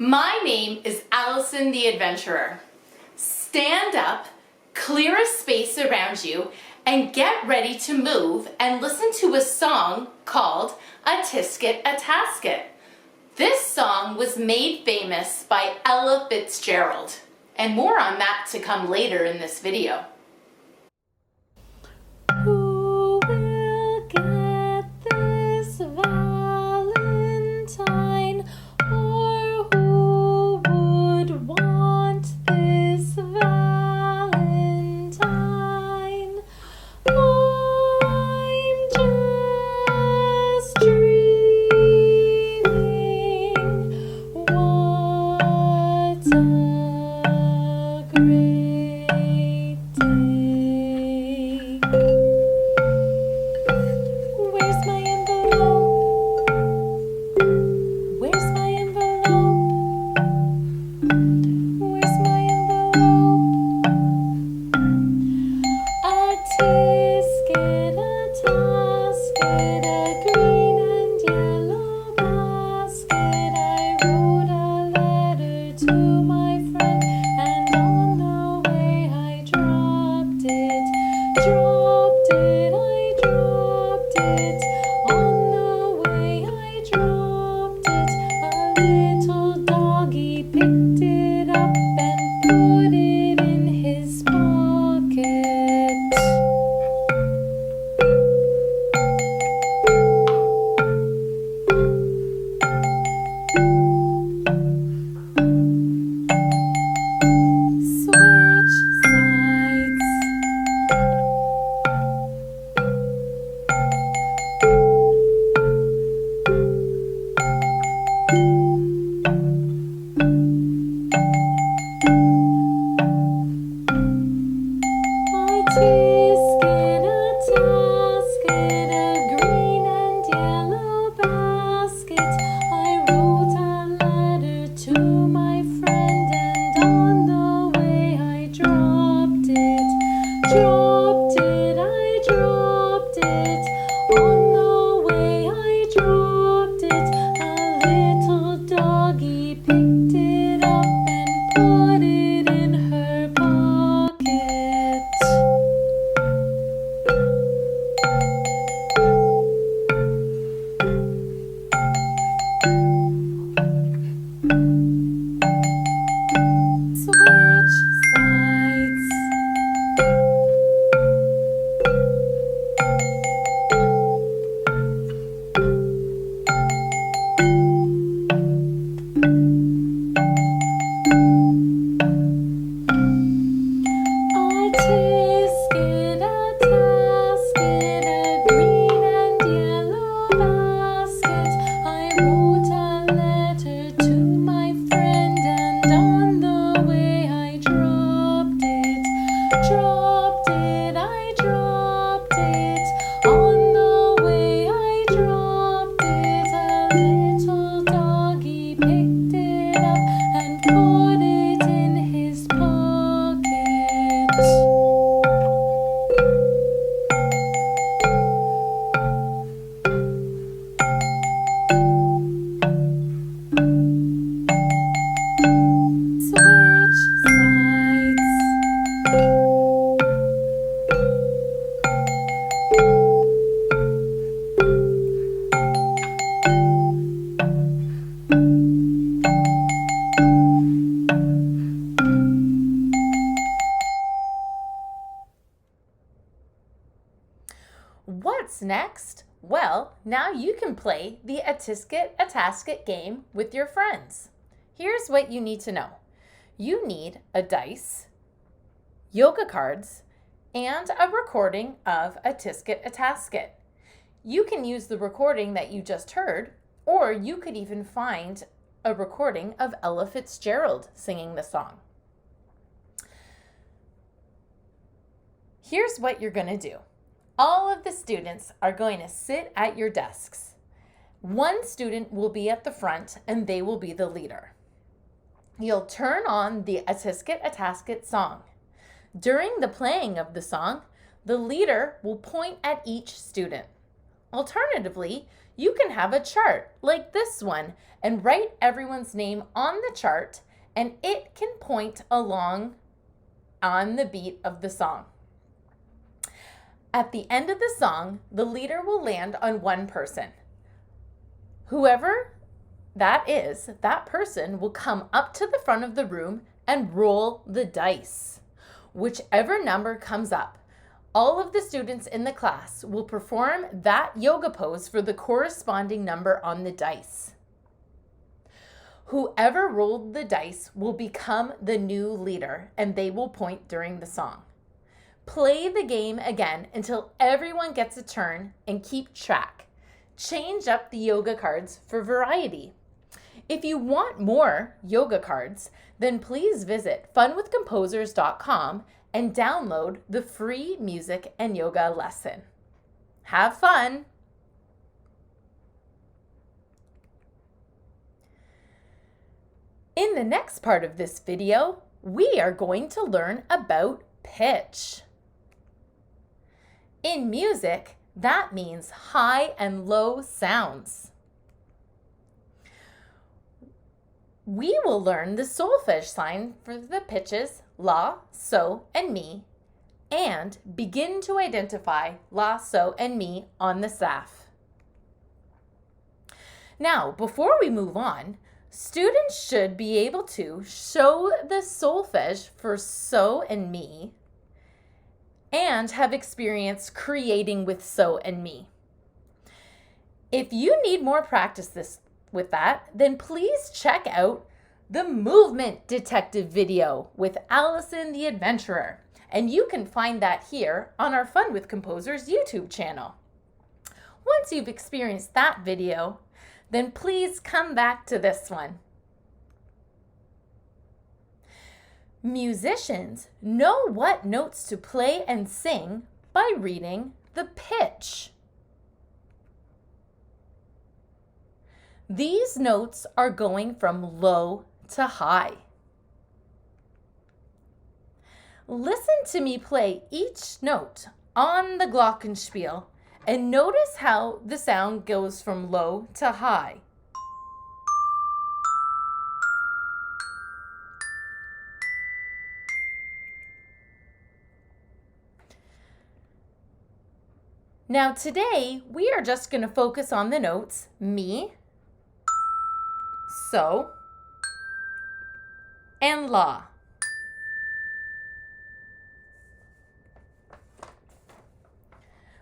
My name is Allison the Adventurer. Stand up, clear a space around you, and get ready to move and listen to a song called A Tisket A Tasket. This song was made famous by Ella Fitzgerald, and more on that to come later in this video. Who will get this Valentine, or who would want this Valentine? I'm just dreaming. What a great day. Where's my envelope? Where's my envelope? Where's my envelope? A tisket, a tasket, a green and yellow basket. I wrote a letter to my friend, and on the way I dropped it. Dropped it, I dropped it. On the way I dropped it. A little doggy picked it up and put it in his pocket. Switch sides. A tisket, a tasket, a green and yellow basket. I wrote a letter to my friend, and on the way I dropped it. Dropped it, I dropped it. On the way I dropped it. A little doggy picked it up and put it in her pocket. Switch sides. A tisket, a tasket, a green and yellow basket. I wrote a letter to my friend, and on the way I dropped it. Dropped it, I dropped it. On the way I dropped it. A little doggy picked it up and put it in his pocket. Switch sides. What's next? Well, now you can play the A Tisket A Tasket game with your friends. Here's what you need to know. You need a dice, yoga cards, and a recording of A Tisket A Tasket. You can use the recording that you just heard, or you could even find a recording of Ella Fitzgerald singing the song. Here's what you're going to do. All of the students are going to sit at your desks. One student will be at the front, and they will be the leader. You'll turn on the A Tisket A Tasket song. During the playing of the song, the leader will point at each student. Alternatively, you can have a chart like this one and write everyone's name on the chart, and it can point along on the beat of the song. At the end of the song, the leader will land on one person. Whoever that is, that person will come up to the front of the room and roll the dice. Whichever number comes up, all of the students in the class will perform that yoga pose for the corresponding number on the dice. Whoever rolled the dice will become the new leader, and they will point during the song. Play the game again until everyone gets a turn and keep track. Change up the yoga cards for variety. If you want more yoga cards, then please visit funwithcomposers.com and download the free music and yoga lesson. Have fun! In the next part of this video, we are going to learn about pitch. In music, that means high and low sounds. We will learn the solfege sign for the pitches la, so, and mi, and begin to identify la, so, and mi on the staff. Now, before we move on, students should be able to show the solfege for so and mi and have experience creating with so and mi. If you need more practice with that, then please check out the Movement Detective video with Allison the Adventurer, and you can find that here on our Fun with Composers YouTube channel. Once you've experienced that video, then please come back to this one. Musicians know what notes to play and sing by reading the pitch. These notes are going from low to high. Listen to me play each note on the glockenspiel and notice how the sound goes from low to high. Now today, we are just going to focus on the notes mi, so, and la.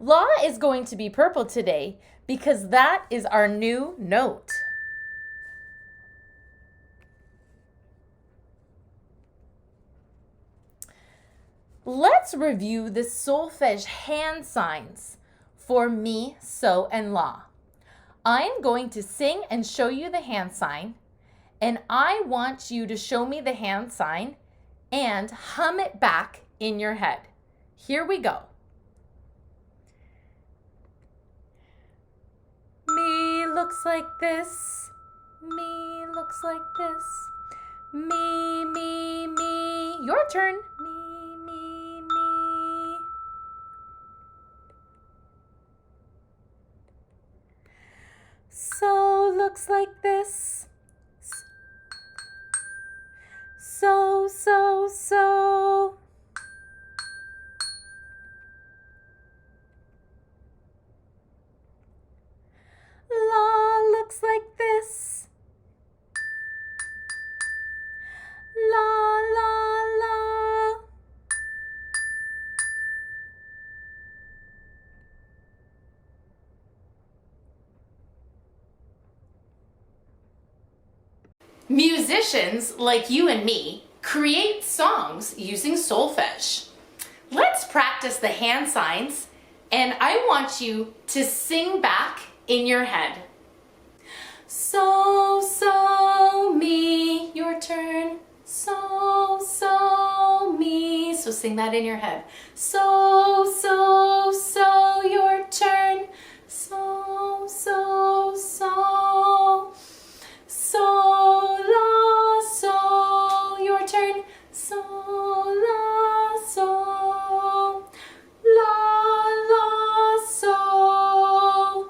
La is going to be purple today because that is our new note. Let's review the solfege hand signs for mi, so, and la. I am going to sing and show you the hand sign, and I want you to show me the hand sign and hum it back in your head. Here we go. Mi looks like this. Mi looks like this. Mi, mi, mi. Your turn. Mi, mi, mi. So looks like this. So, so, so. La looks like this. La, la, la. Musicians like you and me create songs using solfege. Let's practice the hand signs, and I want you to sing back in your head. So, so, mi, your turn. So, so, mi. So sing that in your head. So, so, so, your turn. So, so, so. So, la, so, your turn. So, la, so. La, la, so.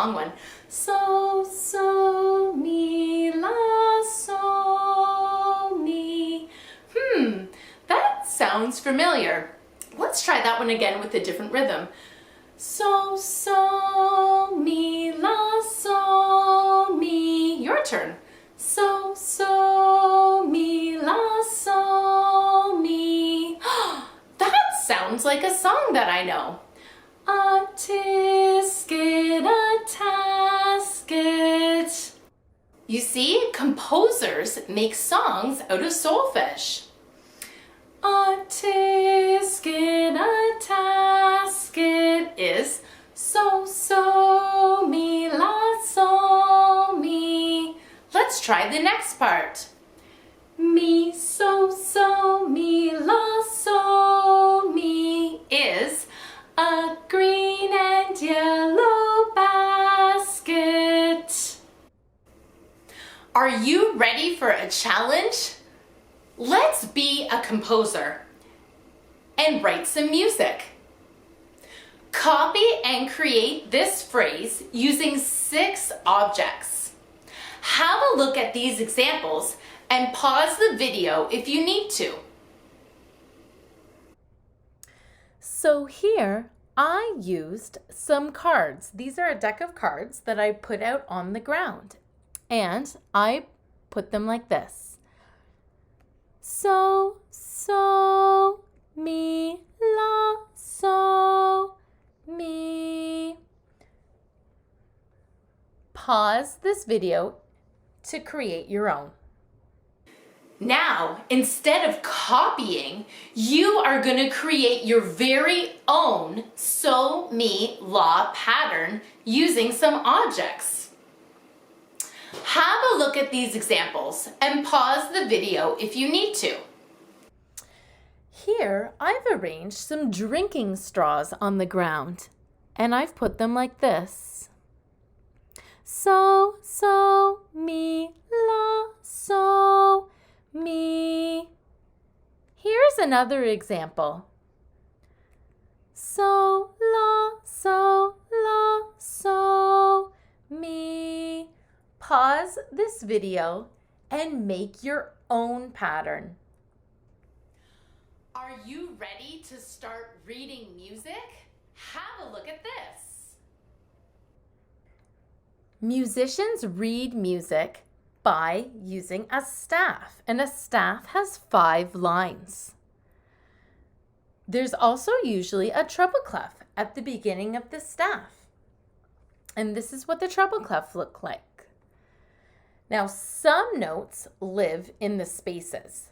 long one. So, so, mi, la, so, mi. That sounds familiar. Let's try that one again with a different rhythm. So, so, mi, la, so, mi. Your turn. So, so, mi, la, so, mi. That sounds like a song that I know. A tisket, a tasket. You see, composers make songs out of solfege. A tisket, a tasket is so, so, mi, la, so, mi. Let's try the next part. Mi, so, so, mi, la, so, mi is a green and yellow basket. Are you ready for a challenge? Let's be a composer and write some music. Copy and create this phrase using 6 objects. Have a look at these examples and pause the video if you need to. So here I used some cards. These are a deck of cards that I put out on the ground, and I put them like this. So, so, mi, la, so, mi. Pause this video to create your own. Now, instead of copying, you are going to create your very own so, mi, la pattern using some objects. Have a look at these examples and pause the video if you need to. Here, I've arranged some drinking straws on the ground, and I've put them like this. So, so, mi, la, so, mi. Here's another example. So, so, mi. Pause this video and make your own pattern. Are you ready to start reading music? Have a look at this. Musicians read music by using a staff, and a staff has 5 lines. There's also usually a treble clef at the beginning of the staff, and this is what the treble clef looks like. Now, some notes live in the spaces.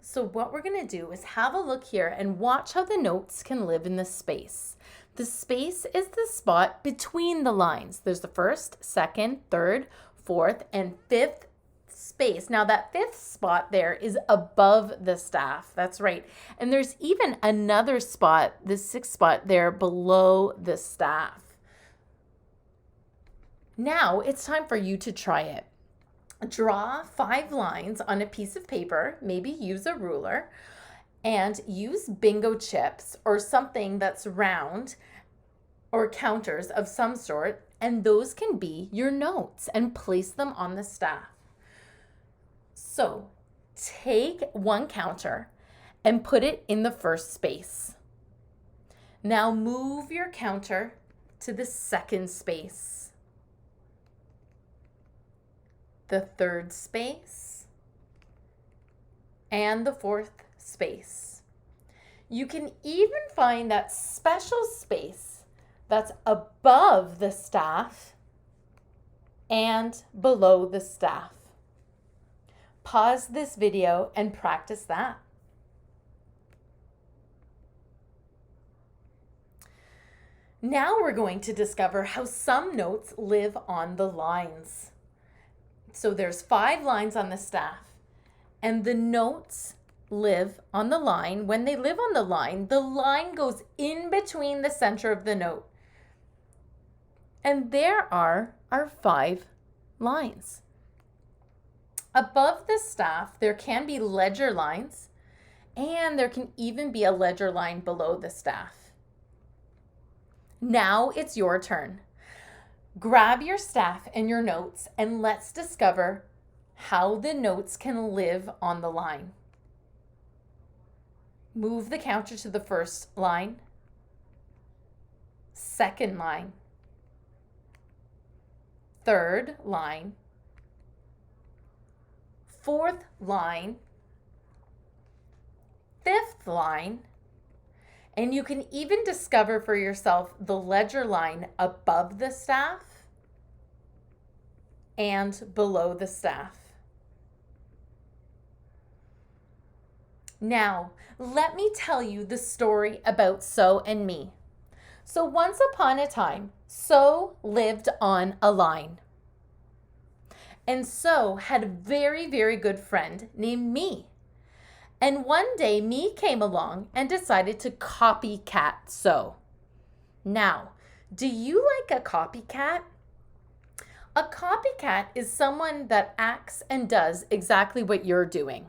So what we're going to do is have a look here and watch how the notes can live in the space. The space is the spot between the lines. There's the first, second, third, fourth, and fifth space. Now that fifth spot there is above the staff. That's right. And there's even another spot, the 6th spot there below the staff. Now it's time for you to try it. Draw 5 lines on a piece of paper, maybe use a ruler, and use bingo chips or something that's round or counters of some sort, and those can be your notes, and place them on the staff. So take one counter and put it in the first space. Now move your counter to the second space, the third space, and the fourth space. You can even find that special space that's above the staff and below the staff. Pause this video and practice that. Now we're going to discover how some notes live on the lines. So there's 5 lines on the staff, and the notes live on the line. When they live on the line goes in between the center of the note. And there are our 5 lines. Above the staff, there can be ledger lines, and there can even be a ledger line below the staff. Now it's your turn. Grab your staff and your notes and let's discover how the notes can live on the line. Move the counter to the first line, second line, third line, fourth line, fifth line, and you can even discover for yourself the ledger line above the staff and below the staff. Now, let me tell you the story about So and me. So once upon a time, So lived on a line. And So had a very, very good friend named Me. And one day, Me came along and decided to copycat So. Now, do you like a copycat? A copycat is someone that acts and does exactly what you're doing.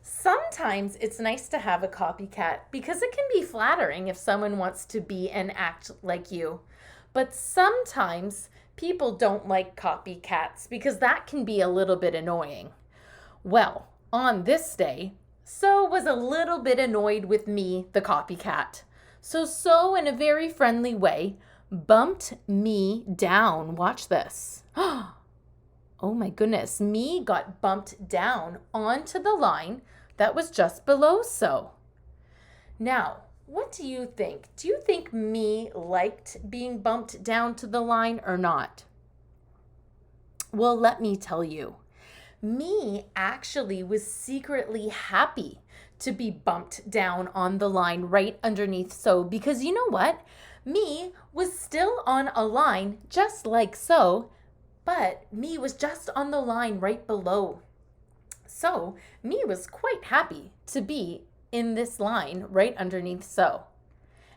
Sometimes it's nice to have a copycat because it can be flattering if someone wants to be and act like you. But sometimes people don't like copycats because that can be a little bit annoying. Well, on this day, So was a little bit annoyed with Me, the copycat. So in a very friendly way, bumped Me down. Watch this. Oh my goodness, Me got bumped down onto the line that was just below So. Now, what do you think? Do you think Me liked being bumped down to the line or not? Well, let me tell you. Me actually was secretly happy to be bumped down on the line right underneath So because you know what? Me was still on a line just like So, but Me was just on the line right below. So Me was quite happy to be in this line right underneath So.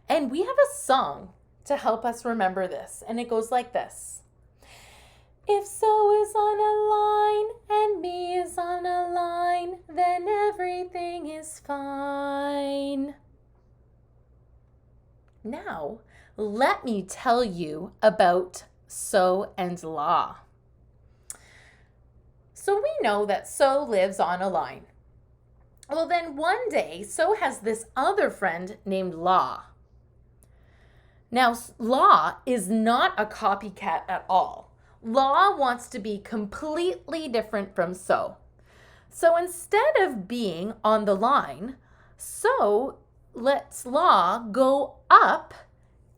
And we have a song to help us remember this, and it goes like this. If So is on a line and Me is on a line, then everything is fine. Now, let me tell you about So and La. So we know that So lives on a line. Well, then one day, So has this other friend named La. Now, La is not a copycat at all. La wants to be completely different from So. So instead of being on the line, So lets La go up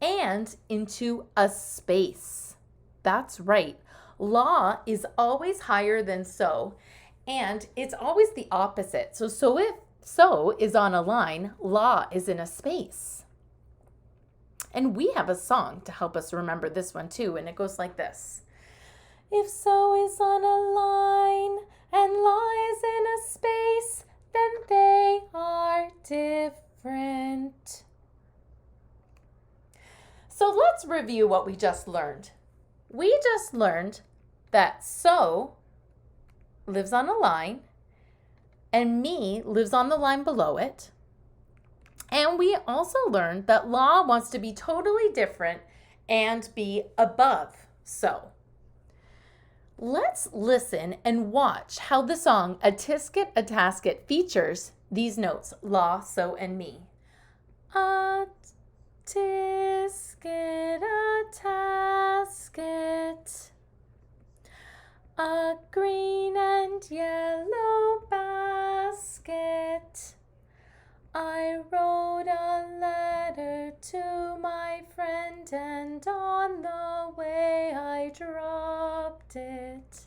and into a space. That's right. La is always higher than So, and it's always the opposite. So if So is on a line, La is in a space. And we have a song to help us remember this one too, and it goes like this. If So is on a line and La is in a space, then they are different. So let's review what we just learned. We just learned that So lives on a line and Me lives on the line below it. And we also learned that La wants to be totally different and be above So. Let's listen and watch how the song A Tisket A Tasket features these notes, La, So, and Me. A tisket, a tasket, a green and yellow basket. I wrote a letter to my friend and on the way I dropped it.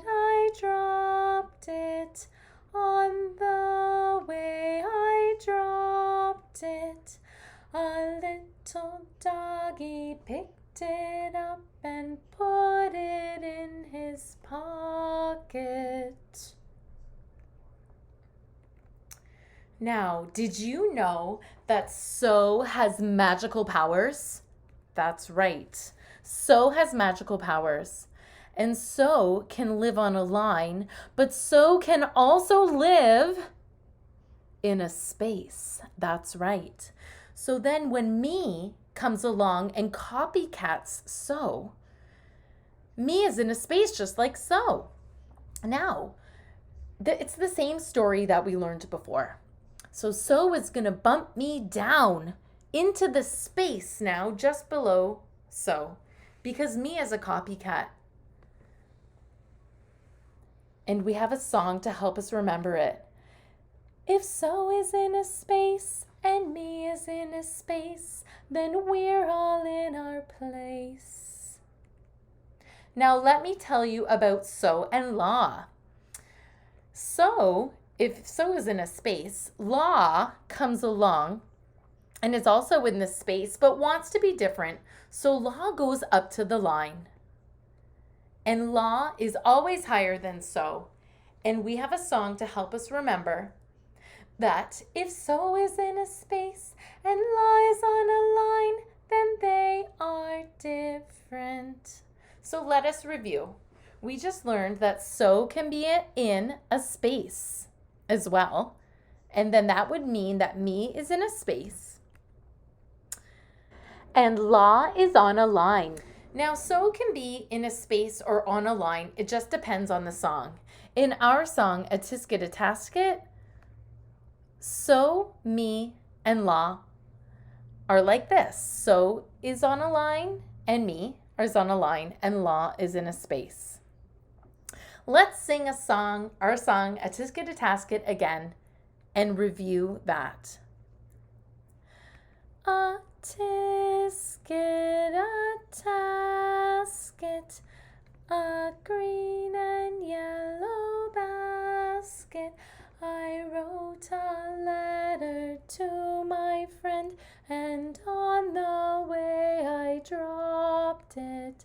I dropped it. On the way I dropped it. A little doggy picked it up and put it in his pocket. Now, did you know that So has magical powers? That's right. So has magical powers. And So can live on a line, but So can also live in a space. That's right. So then when Me comes along and copycats so, me is in a space just like so. Now, it's the same story that we learned before. So is going to bump me down into the space now just below so, because me is a copycat. And we have a song to help us remember it. If so is in a space and me is in a space, then we're all in our place. Now let me tell you about so and law. So, if so is in a space, law comes along and is also in this space but wants to be different. So law goes up to the line. And law is always higher than so. And we have a song to help us remember that if so is in a space and law is on a line, then they are different. So let us review. We just learned that so can be in a space as well. And then that would mean that me is in a space and law is on a line. Now, so can be in a space or on a line. It just depends on the song. In our song, A Tisket A Tasket, so, me, and law are like this. So is on a line and me is on a line and law is in a space. Let's sing our song, A Tisket A Tasket again and review that. A tisket, a tasket, a green and yellow basket. I wrote a letter to my friend, and on the way I dropped it.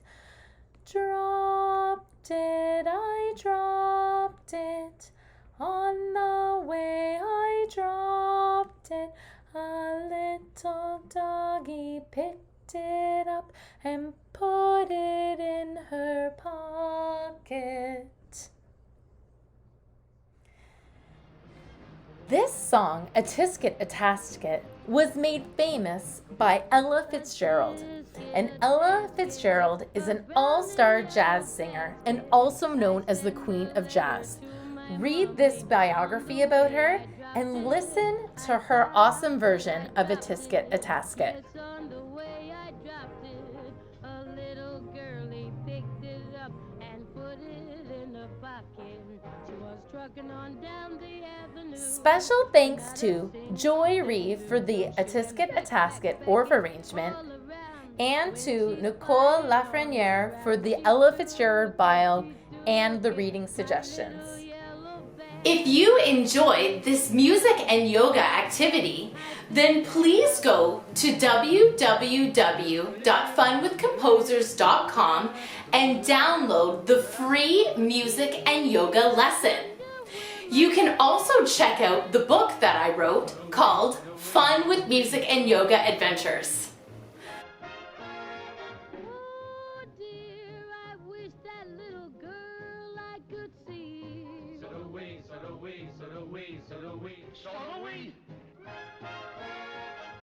I dropped it. On the way I dropped it. A little doggy picked it up and put it in her pocket. This song, A Tisket A Tasket, was made famous by Ella Fitzgerald. And Ella Fitzgerald is an all-star jazz singer and also known as the Queen of Jazz. Read this biography about her and listen to her awesome version of A Tisket A Tasket. Special thanks to Joy Reeve for the A Tisket A Tasket orf arrangement and to Nicole Lafreniere for the Ella Fitzgerald bio and the reading suggestions. If you enjoyed this music and yoga activity, then please go to www.funwithcomposers.com and download the free music and yoga lesson. You can also check out the book that I wrote called Fun with Music and Yoga Adventures. Oh dear, I wish that little girl I could see. So away, so away, so away, so away, so away.